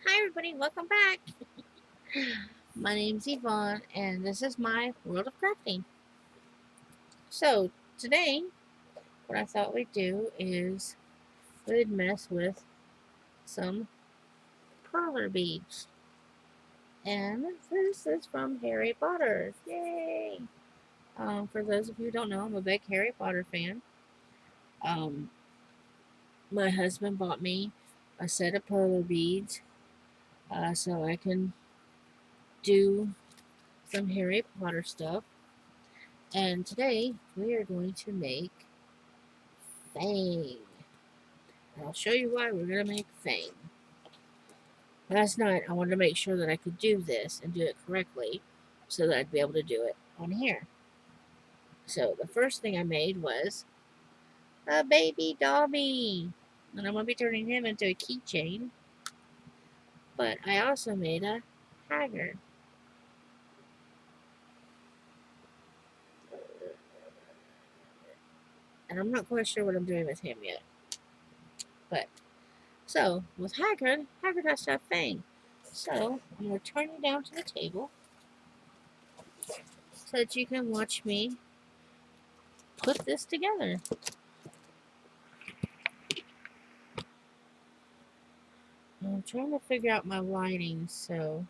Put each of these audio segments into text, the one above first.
Hi everybody, welcome back. My name's Yvonne and this is my World of Crafting. So today what I thought we'd do is we'd mess with some Perler beads. And this is from Harry Potter. Yay! For those of you who don't know, I'm a big Harry Potter fan. Um, my husband bought me a set of Perler beads so I can do some Harry Potter stuff. And today we are going to make Fang. And I'll show you why we're going to make Fang. Last night I wanted to make sure that I could do this and do it correctly so that I'd be able to do it on here. So the first thing I made was a baby Dobby. And I'm going to be turning him into a keychain. But I also made a Hagrid. And I'm not quite sure what I'm doing with him yet. But, so, with Hagrid, Hagrid has to have Fang. So, I'm going to turn you down to the table so that you can watch me put this together. I'm trying to figure out my lighting, so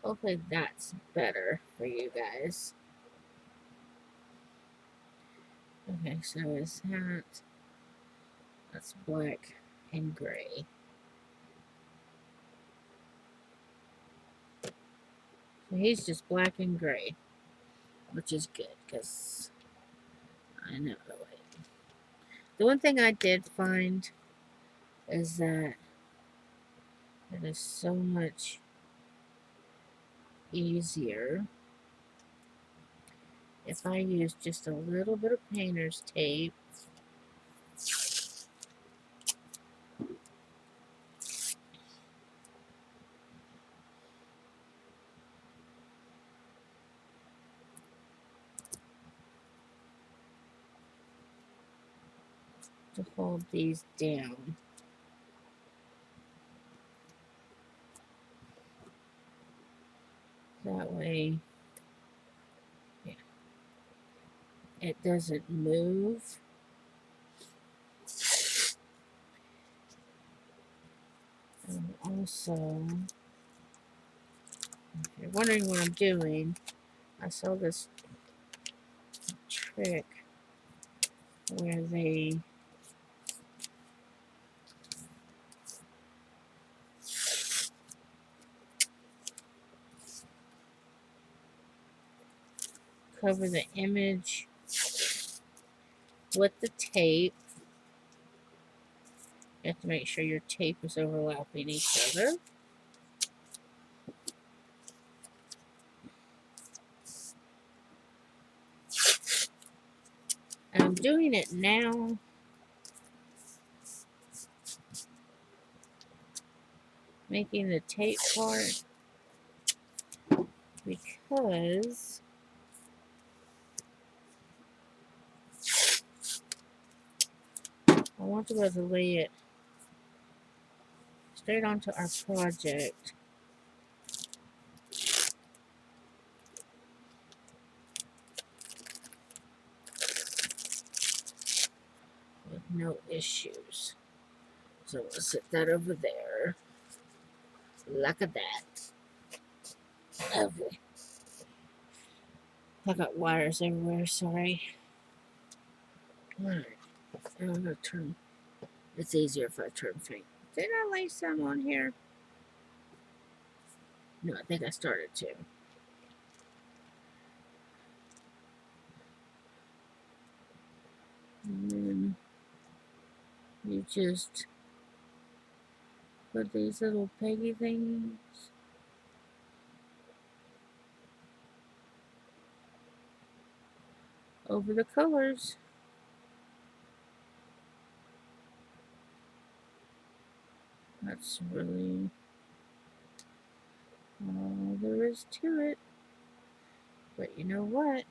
hopefully that's better for you guys. Okay, so his hat, that's black and gray. So he's just black and gray, which is good, because I know. The one thing I did find is that it is so much easier if I use just a little bit of painter's tape to hold these down. That way, yeah, it doesn't move. And also, if you're wondering what I'm doing, I saw this trick where they cover the image with the tape. You have to make sure your tape is overlapping each other. And I'm doing it now making the tape part because I want to be able to lay it straight onto our project with no issues. So we'll set that over there. Look at that. Lovely. I got wires everywhere, sorry. Alright. I'm gonna turn. It's easier if I turn faint. Did I lay some on here? No, I think I started to. And then you just put these little peggy things over the colors. That's really all there is to it. But you know what?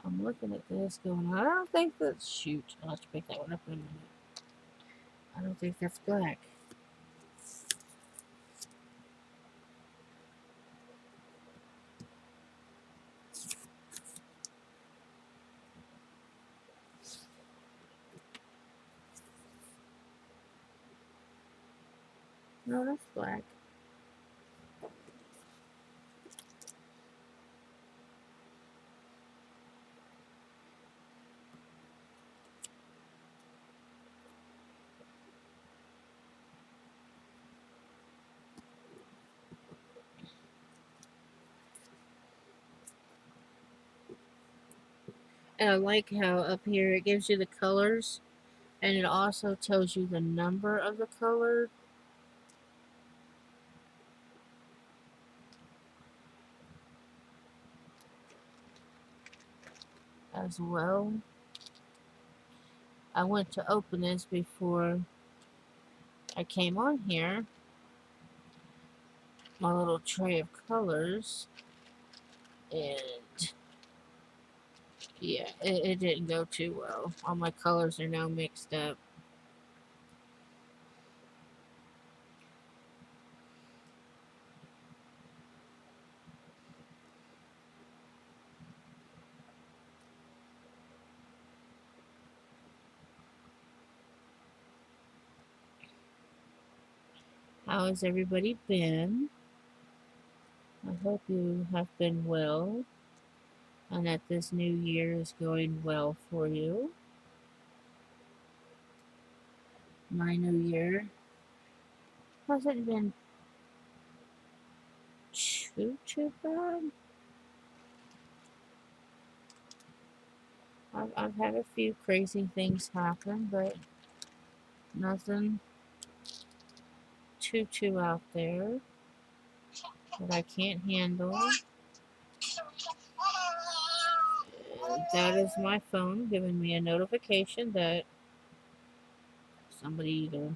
I'm looking at this going, I don't think that's, shoot, I'll have to pick that one up in a minute. I don't think that's black. No, that's black. And I like how up here it gives you the colors and it also tells you the number of the color as well. I went to open this before I came on here, my little tray of colors, and yeah, it didn't go too well. All my colors are now mixed up. How has everybody been? I hope you have been well and that this new year is going well for you. My new year hasn't been too bad. I've had a few crazy things happen, but nothing too out there that I can't handle. And that is my phone giving me a notification that somebody either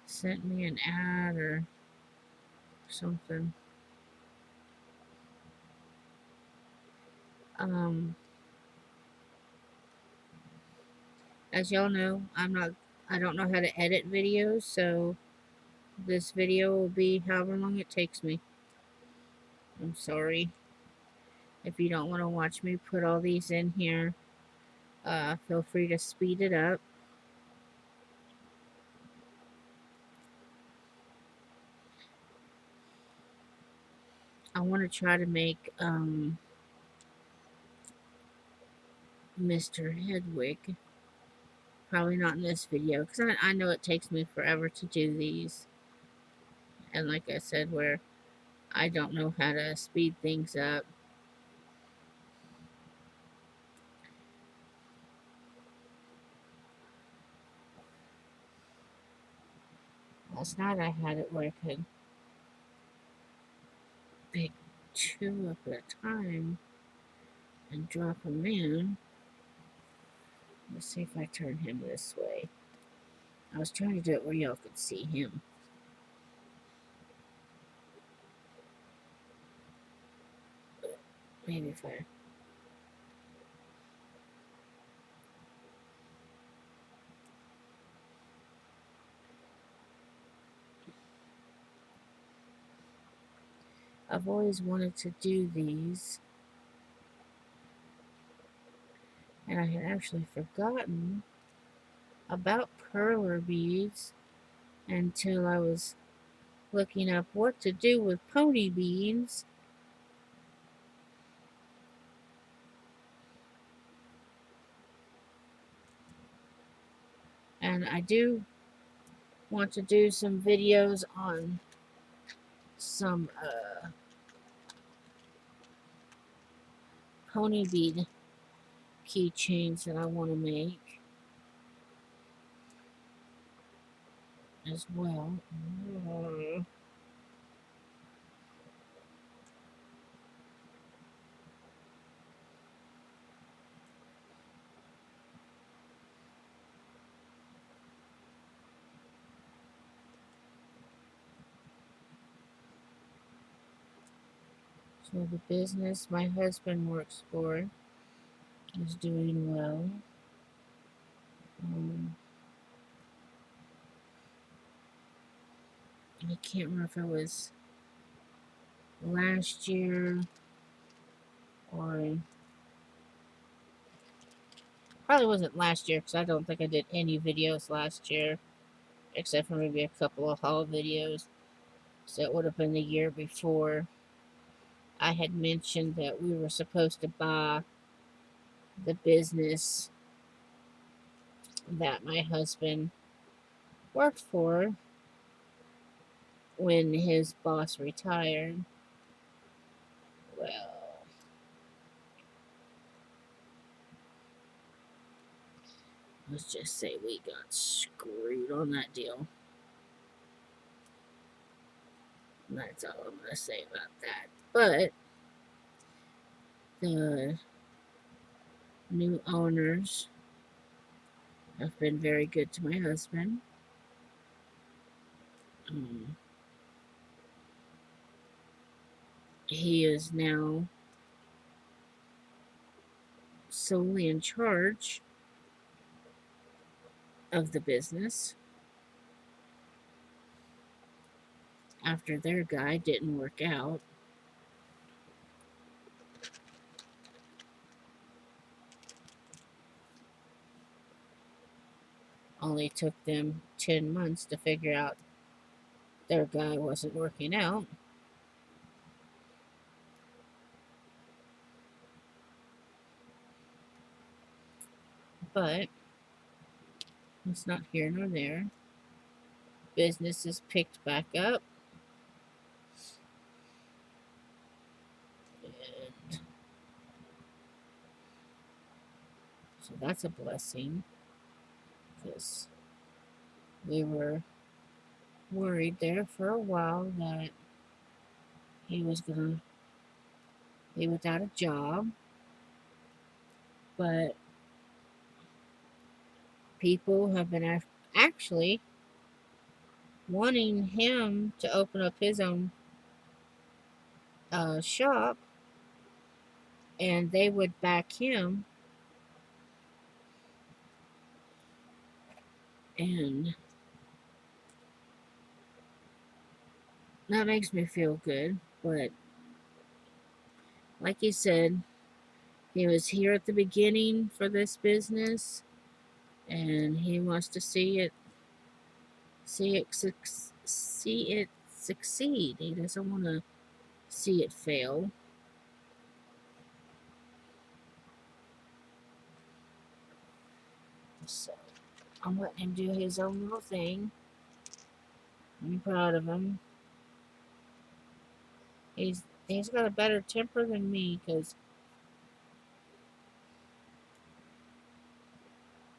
sent me an ad or something. Um, as y'all know, I don't know how to edit videos, so this video will be however long it takes me. I'm sorry if you don't want to watch me put all these in here. Feel free to speed it up. I want to try to make Mr. Hedwig. Probably not in this video because I know it takes me forever to do these. And like I said, where I don't know how to speed things up. Last night I had it where I could pick two up at a time and drop them in. Let's see if I turn him this way. I was trying to do it where y'all could see him. Maybe if I... I've always wanted to do these. And I had actually forgotten about perler beads until I was looking up what to do with pony beads. And I do want to do some videos on some pony bead keychains that I want to make as well. So the business my husband works for is doing well. Um, I can't remember if it was last year or probably wasn't last year because I don't think I did any videos last year except for maybe a couple of haul videos. So it would have been the year before. I had mentioned that we were supposed to buy the business that my husband worked for when his boss retired. Well, let's just say we got screwed on that deal. That's all I'm going to say about that. But the new owners have been very good to my husband. Um, he is now solely in charge of the business after their guy didn't work out. Only took them 10 months to figure out their guy wasn't working out. But it's not here nor there. Business is picked back up. And so that's a blessing because we were worried there for a while that he was going to be without a job. But people have been actually wanting him to open up his own shop, and they would back him. And that makes me feel good. But like you said, he was here at the beginning for this business, and he wants to see it succeed. He doesn't want to see it fail. So I'm letting him do his own little thing. I'm proud of him. He's got a better temper than me because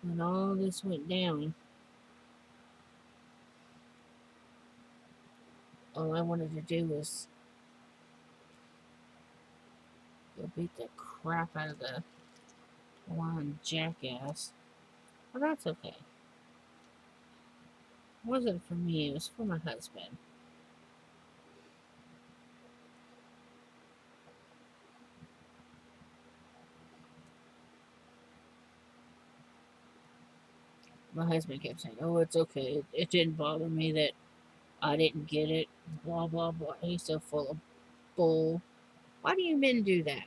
when all this went down, all I wanted to do was go beat the crap out of the lying jackass. Well, that's okay. It wasn't for me, it was for my husband. My husband kept saying, "Oh, it's okay. It didn't bother me that I didn't get it." Blah, blah, blah. He's so full of bull. Why do you men do that?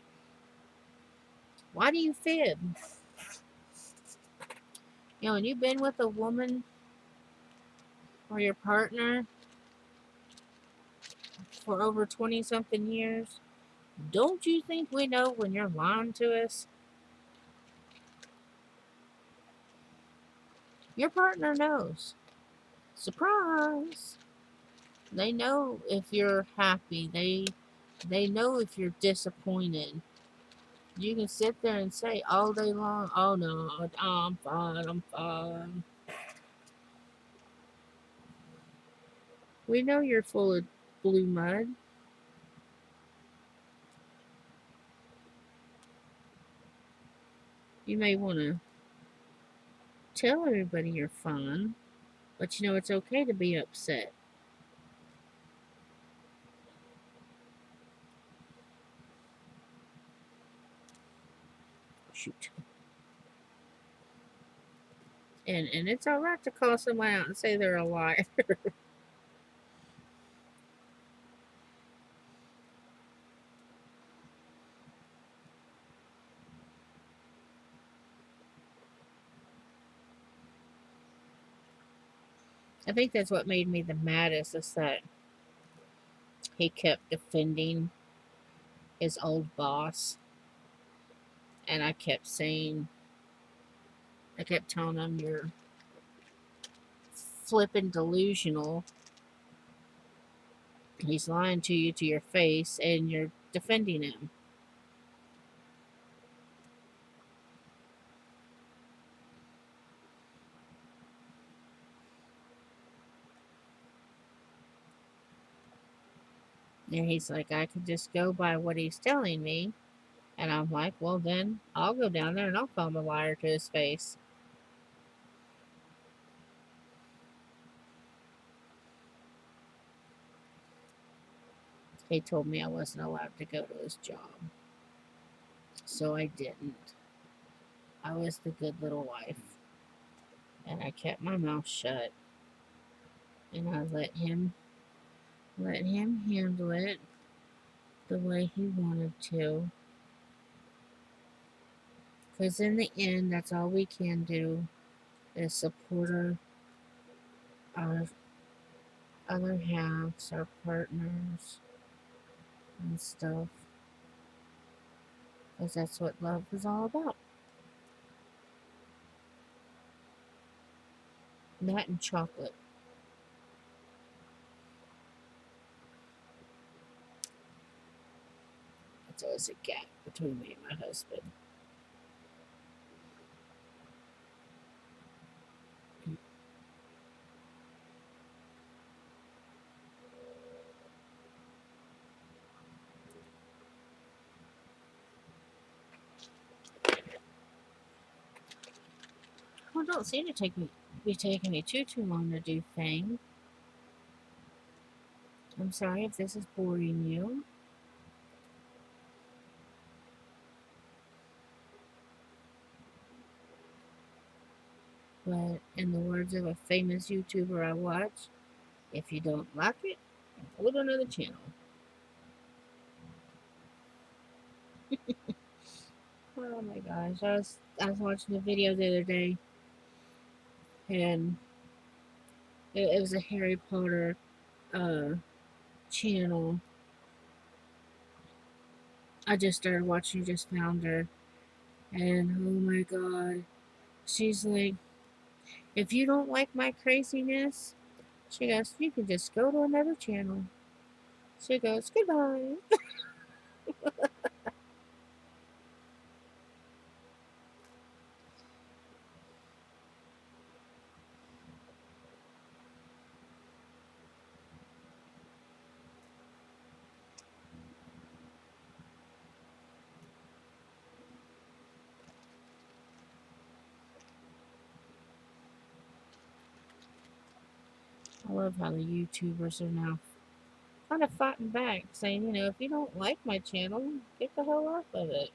Why do you fib? You know, when you've been with a woman or your partner for over 20 something years, don't you think we know when you're lying to us? Your partner knows. Surprise! They know if you're happy. They know if you're disappointed. You can sit there and say all day long, "Oh no, I'm fine, I'm fine." We know you're full of blue mud. You may want to tell everybody you're fine, but you know it's okay to be upset. shoot. And it's alright to call someone out and say they're a liar. I think that's what made me the maddest is that he kept defending his old boss. And I kept telling him, you're flipping delusional. He's lying to you to your face, and you're defending him. And he's like, I could just go by what he's telling me. And I'm like, well, then I'll go down there and I'll call him a liar to his face. He told me I wasn't allowed to go to his job. So I didn't. I was the good little wife. And I kept my mouth shut. And I let him handle it the way he wanted to. Because in the end, that's all we can do is support our other halves, our partners, and stuff. Because that's what love is all about. That and chocolate. That's always a gap between me and my husband. Well, it don't seem to be taking me too long to do things. I'm sorry if this is boring you. But in the words of a famous YouTuber I watch, if you don't like it, go to another channel. Oh my gosh, I was watching a video the other day, and it was a Harry Potter uh, channel. I just started watching, just found her, and oh my god, she's like, if you don't like my craziness, she goes, you can just go to another channel. She goes, goodbye. I love how the YouTubers are now kind of fighting back, saying, if you don't like my channel, get the hell off of it.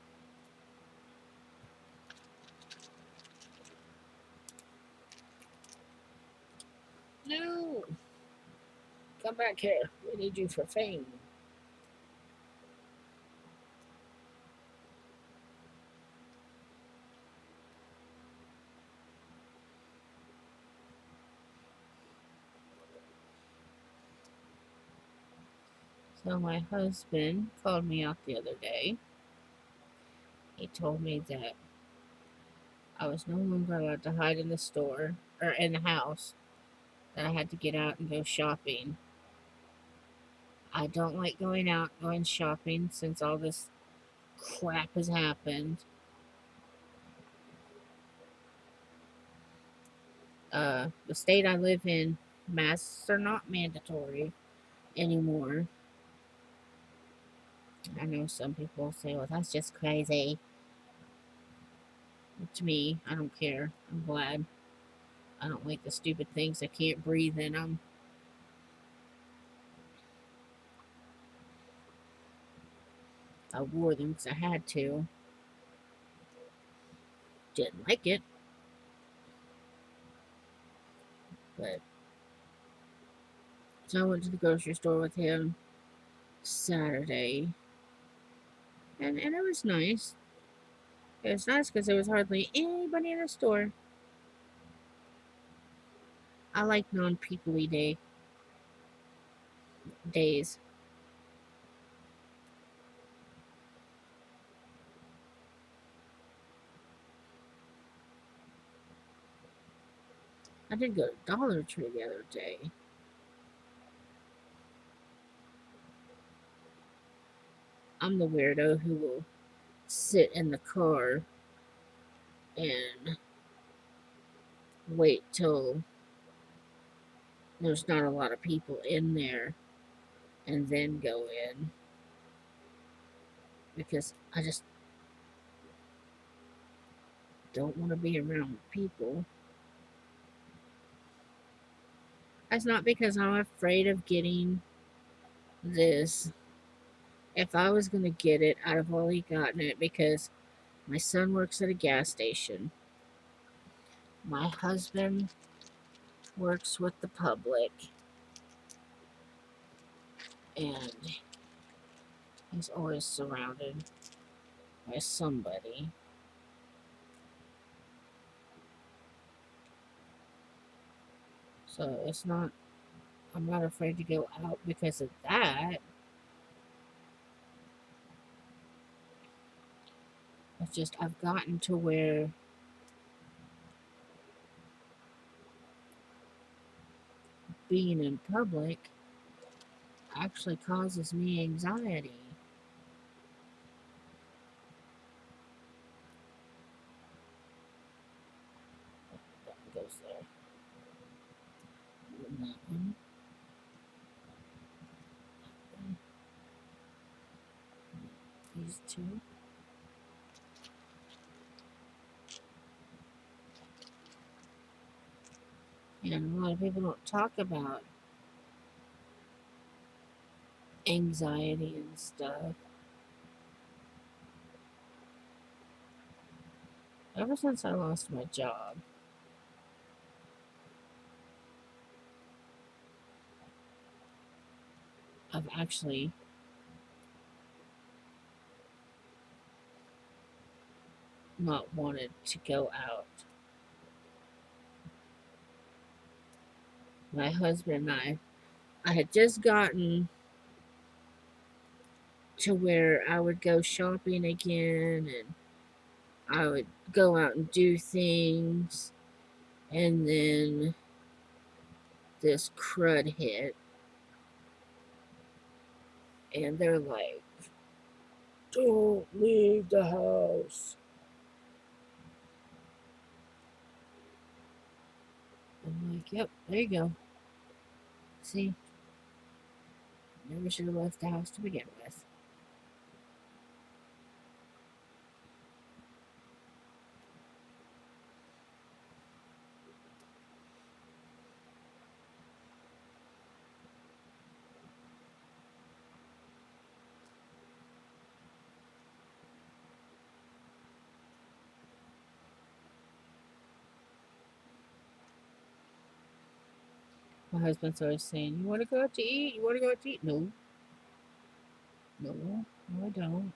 No, come back here. We need you for fame. So my husband called me out the other day. He told me that I was no longer allowed to hide in the store or in the house, that I had to get out and go shopping. I don't like going shopping since all this crap has happened. The state I live in, masks are not mandatory anymore. I know some people say, well, that's just crazy. To me, I don't care. I'm glad. I don't like the stupid things. I can't breathe in them. I wore them because I had to. Didn't like it, but so I went to the grocery store with him Saturday, and it was nice. It was nice because there was hardly anybody in the store. I like non-peoply days. I did go to Dollar Tree the other day. I'm the weirdo who will sit in the car and wait till there's not a lot of people in there and then go in because I just don't want to be around people. That's not because I'm afraid of getting this. If I was going to get it, I'd have already gotten it because my son works at a gas station. My husband works with the public, and he's always surrounded by somebody. So it's not, I'm not afraid to go out because of that. It's just I've gotten to where being in public actually causes me anxiety. That goes there. And that one. These two. And a lot of people don't talk about anxiety and stuff. Ever since I lost my job, I've actually not wanted to go out. My husband and I had just gotten to where I would go shopping again and I would go out and do things. And then this crud hit. And they're like, don't leave the house. I'm like, yep, there you go. See, never should have left the house to begin with. My husband's always saying, you want to go out to eat? You want to go out to eat? No, no, I don't.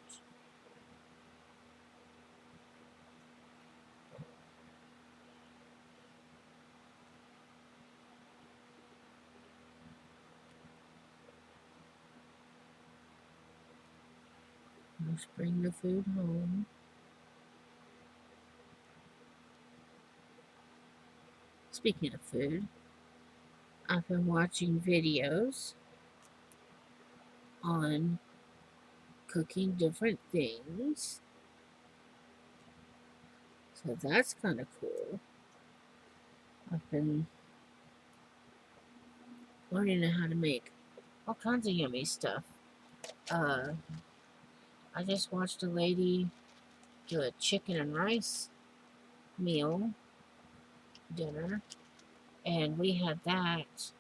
Just bring the food home. Speaking of food, I've been watching videos on cooking different things. So that's kind of cool. I've been learning how to make all kinds of yummy stuff. Uh, I just watched a lady do a chicken and rice meal dinner, and we had that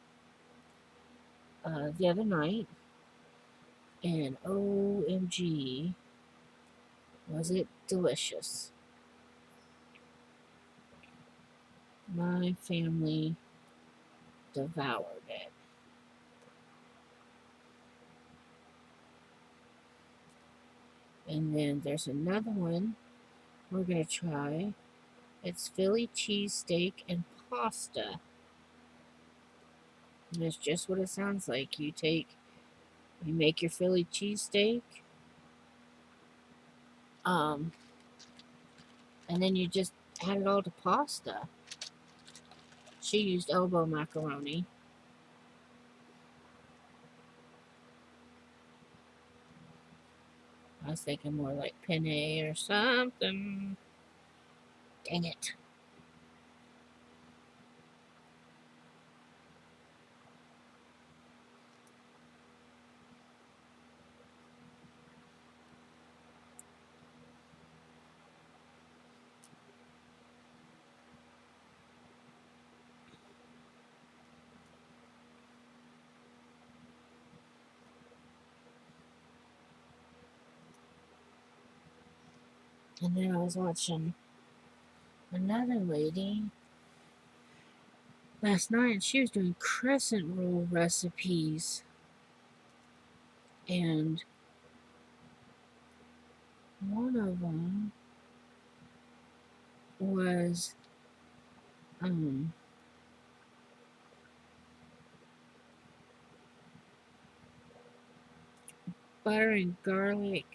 the other night. And OMG, was it delicious? My family devoured it. And then there's another one we're going to try. It's Philly cheesesteak and pasta. And it's just what it sounds like. You make your Philly cheesesteak, um, and then you just add it all to pasta. She used elbow macaroni. I was thinking more like penne or something. Dang it. And then I was watching another lady last night, and she was doing crescent roll recipes. And one of them was um, butter and garlic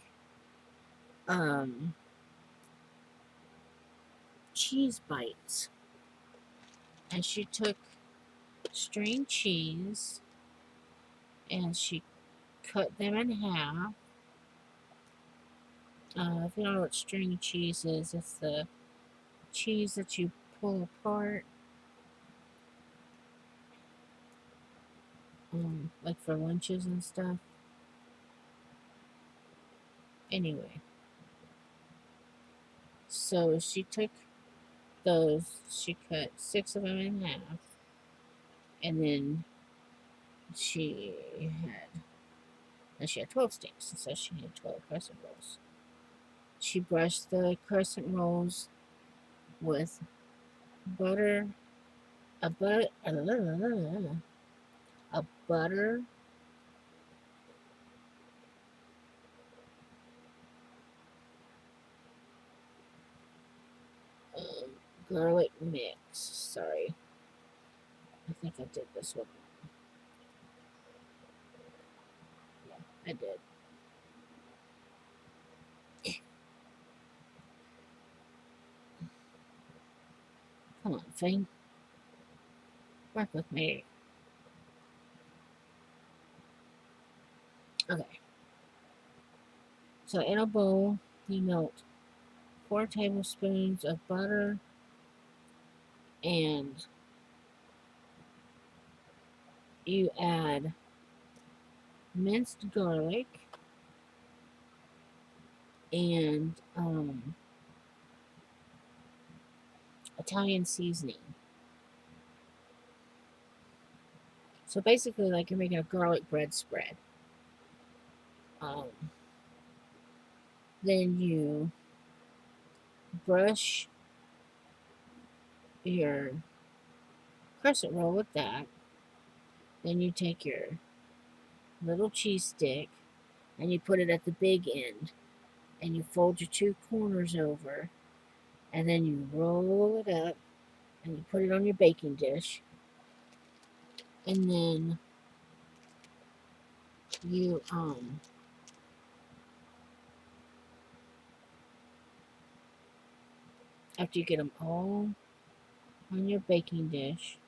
um, cheese bites. And she took string cheese and she cut them in half. If you don't know what string cheese is, it's the cheese that you pull apart, like for lunches and stuff. Anyway, so she took those, she cut 6 of them in half, and then she had, and she had 12 sticks, and so she had 12 crescent rolls. She brushed the crescent rolls with butter, a butter, a butter, um, garlic mix. Sorry, I think I did this one. Yeah, I did. Come on, Fang, work with me. Okay, so in a bowl, you melt 4 tablespoons of butter and you add minced garlic and Italian seasoning. So basically, like you're making a garlic bread spread. Um, then you brush your crescent roll with that. Then you take your little cheese stick and you put it at the big end and you fold your 2 corners over and then you roll it up and you put it on your baking dish. And then you after you get them all on your baking dish,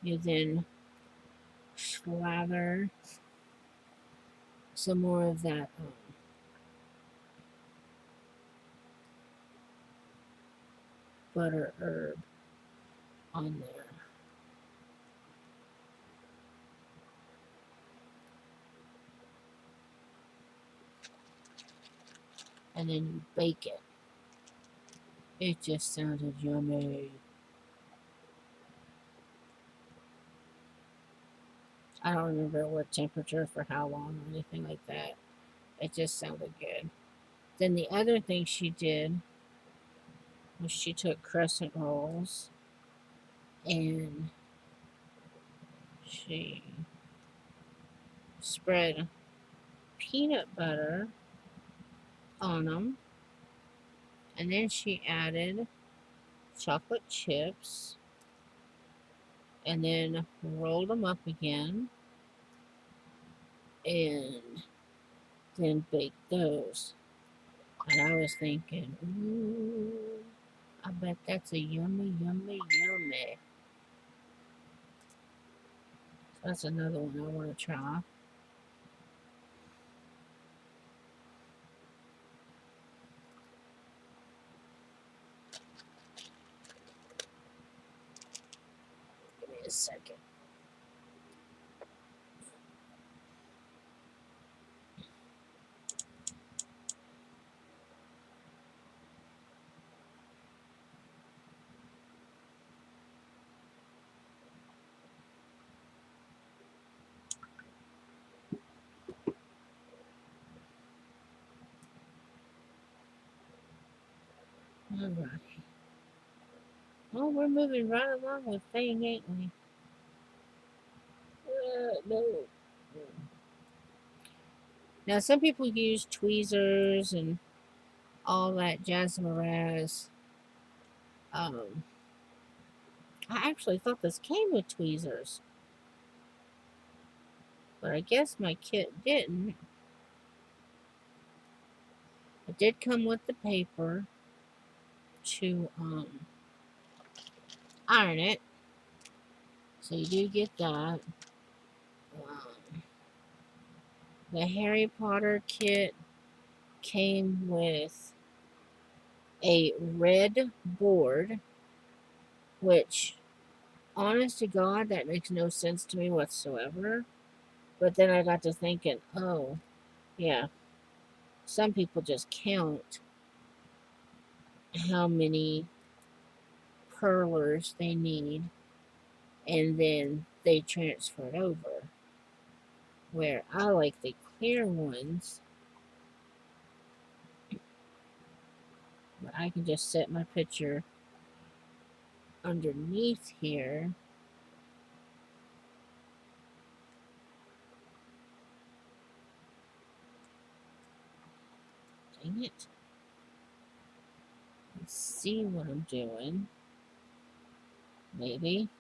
you then slather some more of that butter herb on there. And then you bake it. It just sounded yummy. I don't remember what temperature for how long or anything like that. It just sounded good. Then the other thing she did She took crescent rolls and she spread peanut butter on them, and then she added chocolate chips and then rolled them up again and then baked those. And I was thinking, ooh, I bet that's a yummy, yummy, yummy. So that's another one I want to try. Give me a second. Alright. Oh, we're moving right along with Fang, ain't we? No. Now, some people use tweezers and all that jazz moraz. I actually thought this came with tweezers, but I guess my kit didn't. It did come with the paper to iron it, so you do get that. The Harry Potter kit came with a red board, which, honest to God, that makes no sense to me whatsoever. But then I got to thinking, oh, yeah, some people just count how many perlers they need and then they transfer it over. Where I like the clear ones, but I can just set my picture underneath here. Dang it. Let's see what I'm doing. Maybe.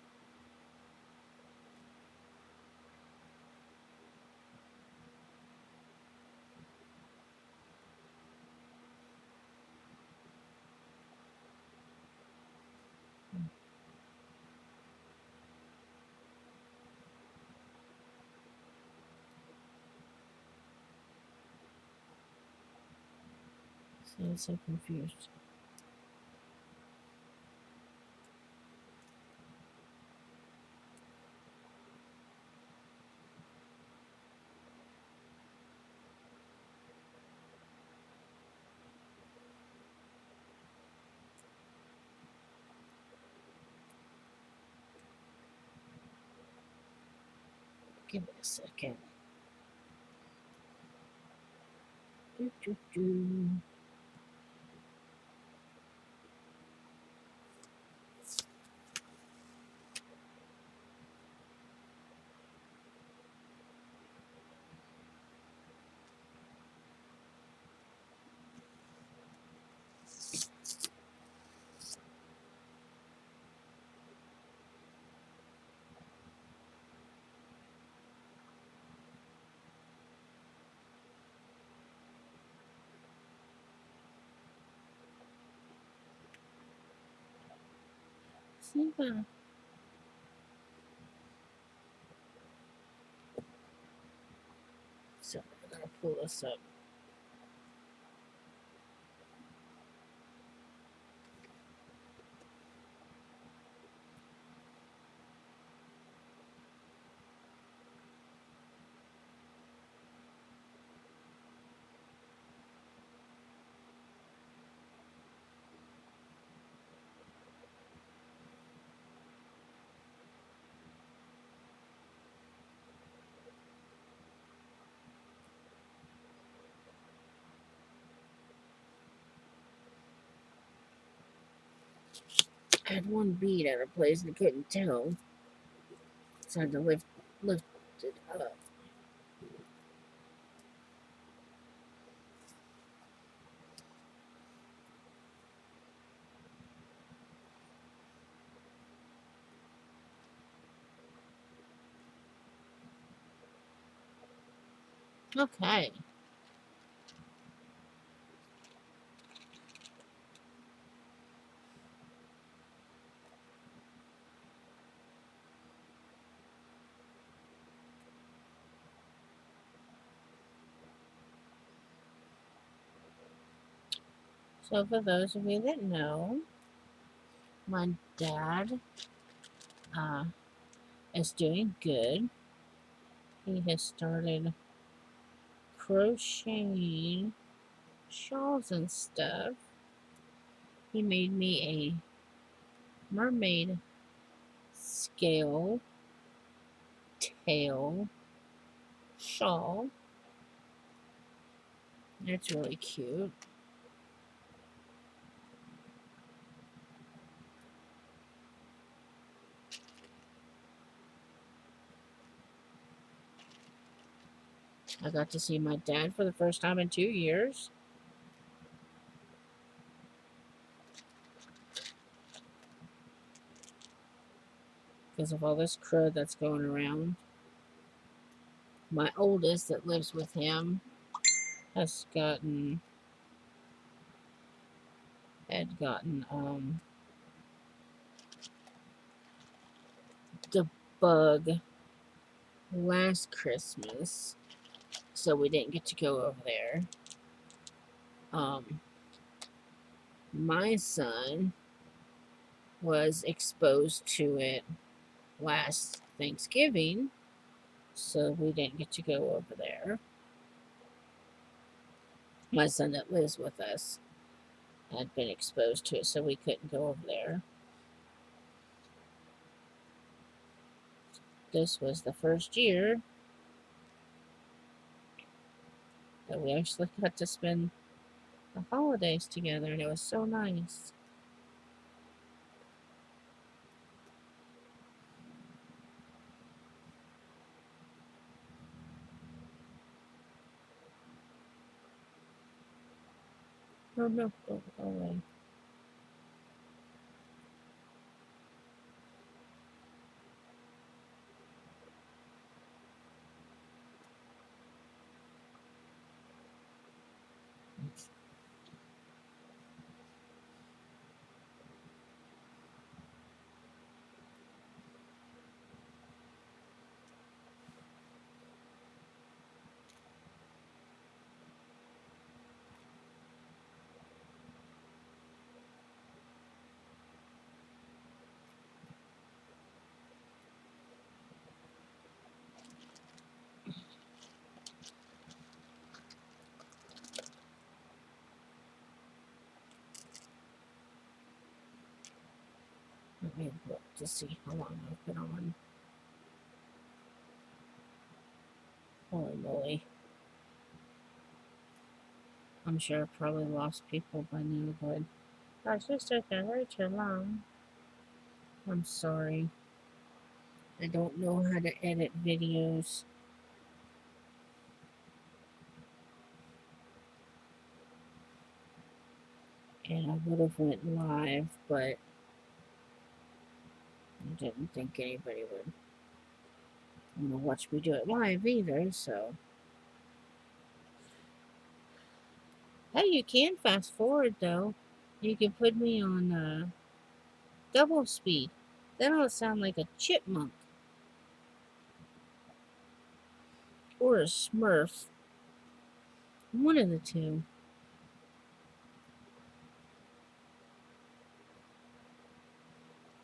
See, I'm so confused. Give me a second. Do, do, do. See that? So I'm gonna pull this up. had one bead out of place and I couldn't tell. So I had to lift it up. Okay. So for those of you that know, my dad uh, is doing good. He has started crocheting shawls and stuff. He made me a mermaid scale tail shawl. It's really cute. I got to see my dad for the first time in 2 years. Because of all this crud that's going around. My oldest that lives with him had gotten the bug last Christmas, so we didn't get to go over there. My son was exposed to it last Thanksgiving, so we didn't get to go over there. My son that lives with us had been exposed to it, so we couldn't go over there. This was the first year that we actually got to spend the holidays together, and it was so nice. No, no, don't go away. Let me look to see how long I've been on. Holy moly. I'm sure I've probably lost people by now, but that's just taking way too long. I'm sorry. I don't know how to edit videos. And I would have went live, but I didn't think anybody would want to watch me do it live either, so. Hey, you can fast forward though. You can put me on double speed. Then I'll sound like a chipmunk or a smurf. One of the two.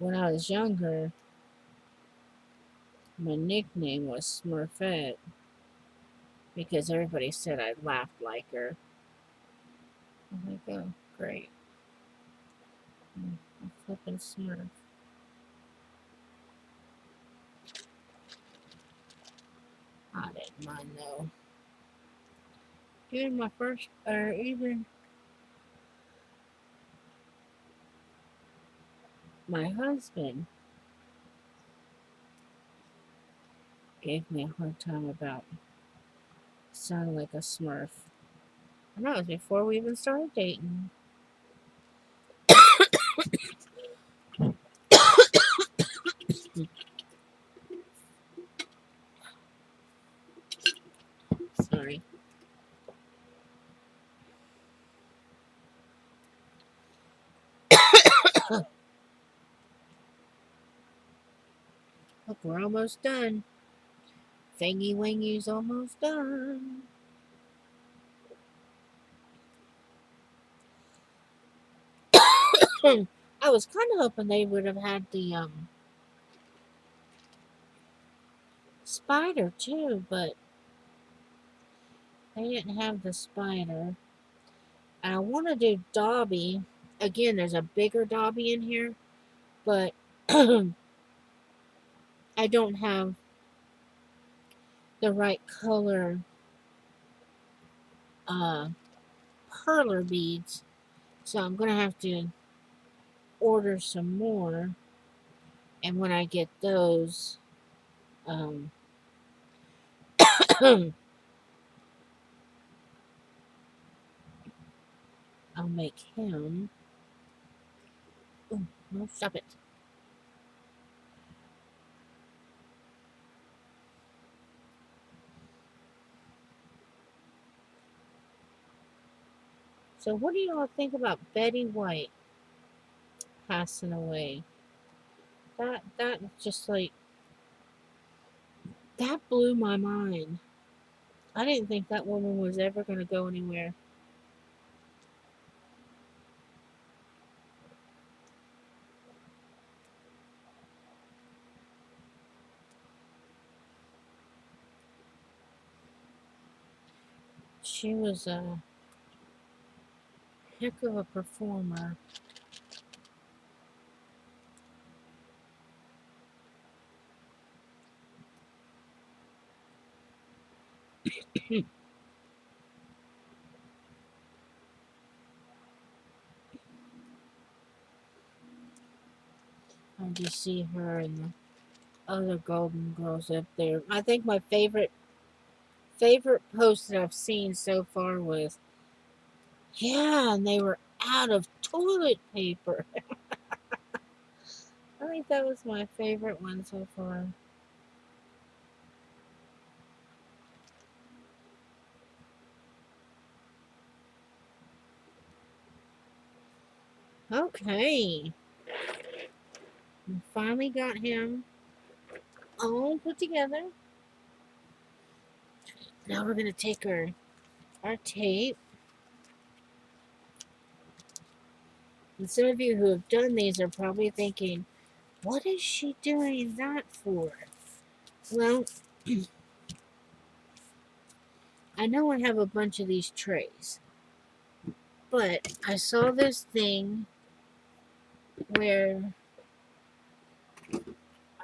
When I was younger, my nickname was Smurfette because everybody said I laughed like her. I'm like, oh, great. I'm a flippin' Smurf. I didn't mind though. Even my first, or even My husband gave me a hard time about sounding like a smurf. And that was before we even started dating. Sorry. Look, we're almost done. Fangy Wangy's almost done. I was kind of hoping they would have had the spider too, but they didn't have the spider. And I want to do Dobby. Again, there's a bigger Dobby in here, but I don't have the right color uh, Perler beads. So I'm going to have to order some more. And when I get those, um, I'll make him. Oh, no, stop it. So what do y'all think about Betty White passing away? That just like that blew my mind. I didn't think that woman was ever going to go anywhere. She was a heck of a performer. I just see her and the other Golden Girls up there. I think my favorite post that I've seen so far was, yeah, and they were out of toilet paper. I think that was my favorite one so far. Okay, we finally got him all put together. Now we're gonna take our tape. And some of you who have done these are probably thinking, what is she doing that for? Well, I know I have a bunch of these trays, but I saw this thing where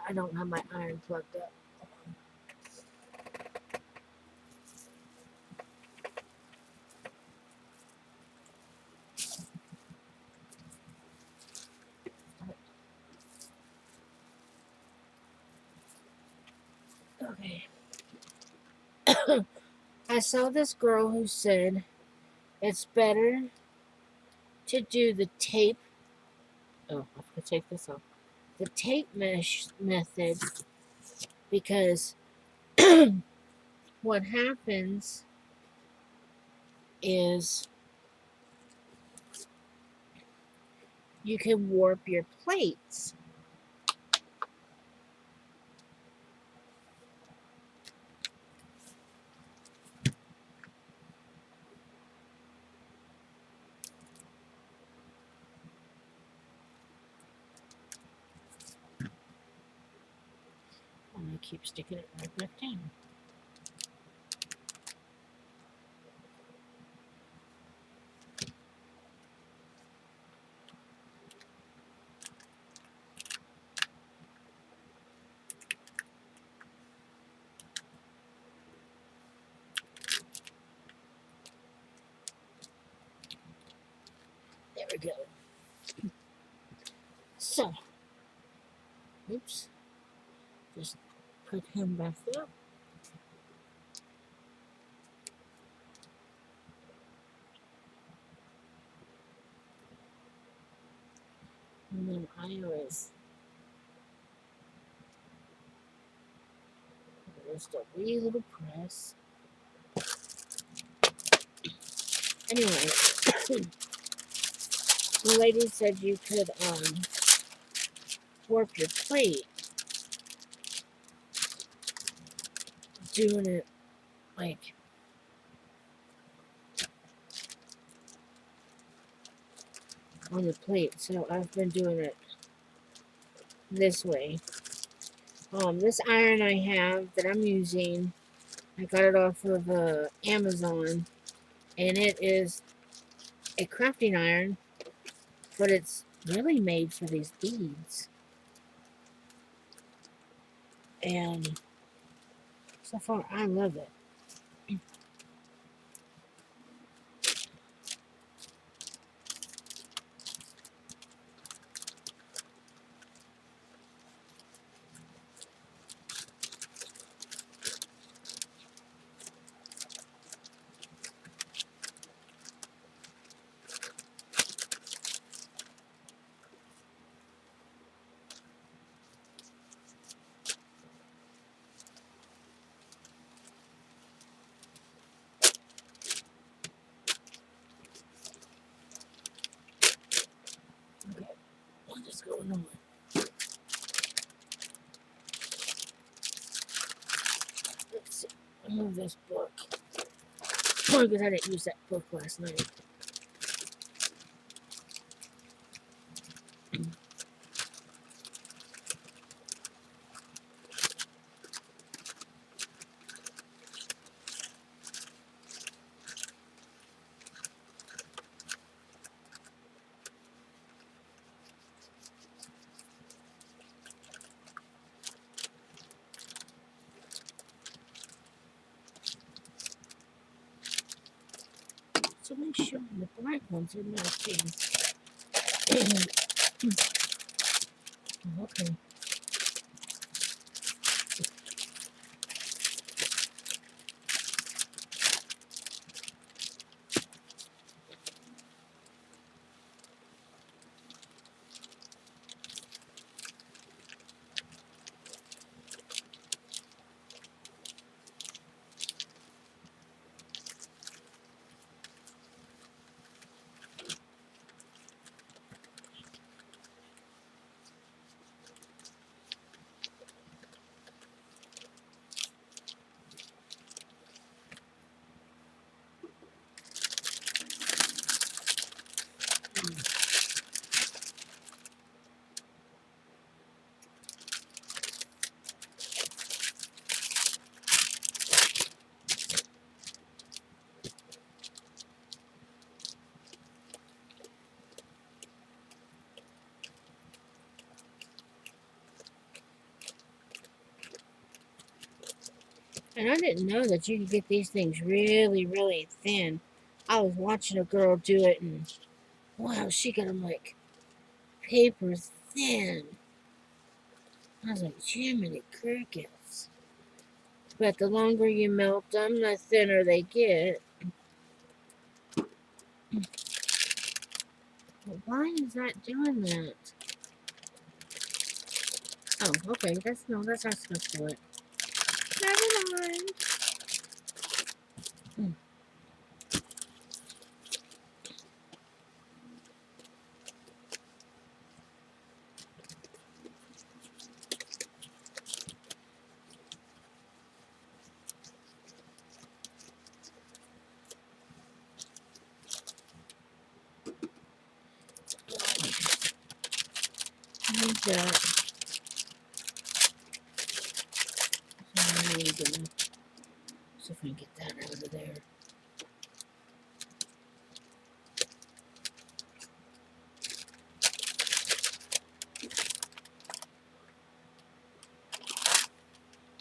I don't have my iron plugged up. Okay. I saw this girl who said it's better to do the tape. Oh, I have to take this off. The tape mesh method, because what happens is you can warp your plates. And I keep sticking it right back down. There we go. So, Oops. Just put him back up. And then Iris. Just a wee little press. Anyway, the lady said you could warp your plate doing it like on the plate. So I've been doing it this way. This iron I have that I'm using, I got it off of Amazon, and it is a crafting iron, but it's really made for these beads. And so far, I love it. Okay, what is going on? Let's see. I'll move this book. Because I didn't use that book last night. So make sure the black ones are melting. Okay. And I didn't know that you could get these things really, really thin. I was watching a girl do it, and wow, she got them like paper thin. I was like, Jiminy Crickets. But the longer you melt them, the thinner they get. But why is that doing that? Oh, okay. That's not supposed to do it. Never mind. Need that. So if we can get that out of there.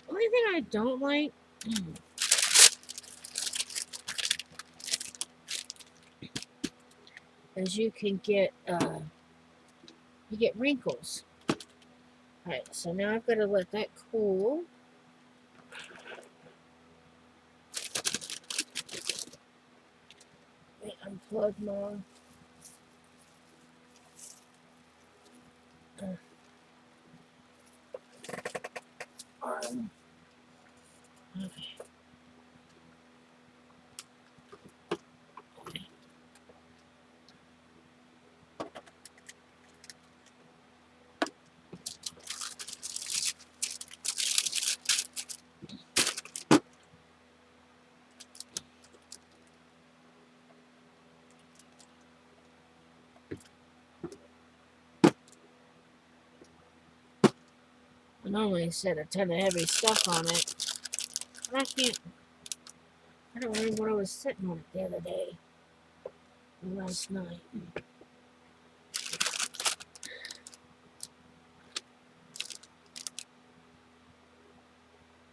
Only thing I don't like is you can get wrinkles. Alright, so now I've got to let that cool. Let me unplug my arm. Okay. I normally set a ton of heavy stuff on it, but I don't remember what I was sitting on it the other day, or last night.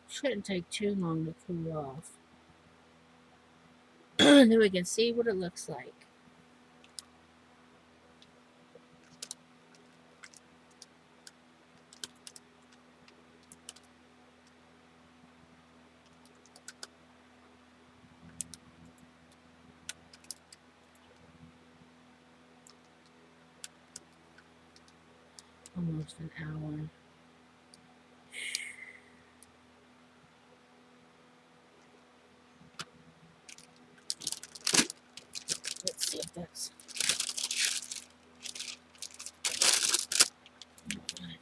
Shouldn't take too long to cool off. Then we can see what it looks like. Almost an hour. Let's see if that's ready.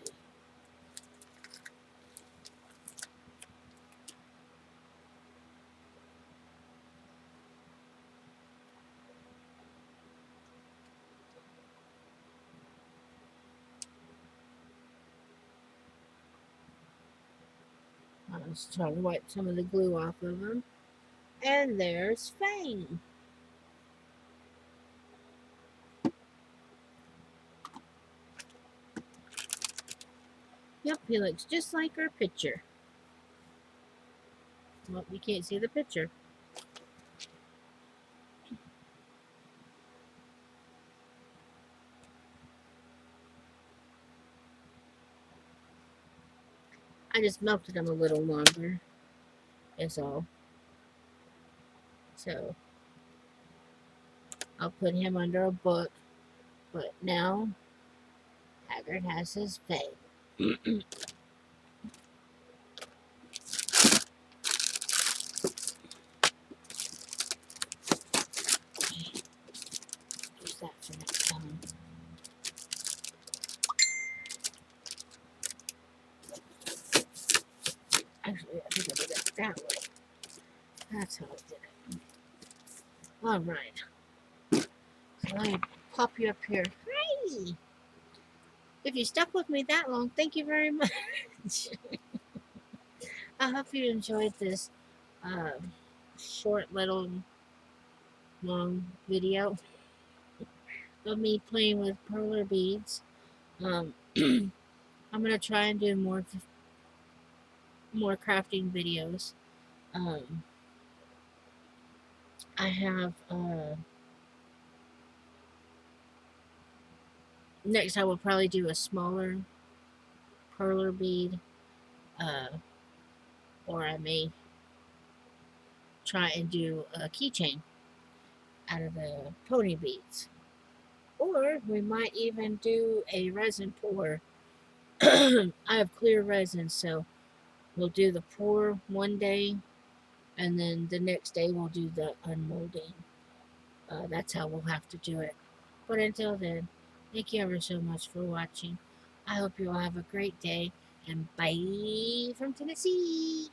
I was trying to wipe some of the glue off of them. And there's Fang. Yep, he looks just like our picture. Well, you can't see the picture. I just melted him a little longer, is all. So, I'll put him under a book. But now, Hagrid has his Fang. Use that for next time. Actually, I think I did it that way. That's how I did it. Alright. So let me pop you up here. Hi! If you stuck with me that long, thank you very much. I hope you enjoyed this short little long video of me playing with Perler beads. I'm gonna try and do more crafting videos. I have next I will probably do a smaller Perler bead, or I may try and do a keychain out of the pony beads. Or we might even do a resin pour. I have clear resin, so we'll do the pour one day, and then the next day we'll do the unmolding. That's how we'll have to do it. But until then, thank you ever so much for watching. I hope you all have a great day, and bye from Tennessee.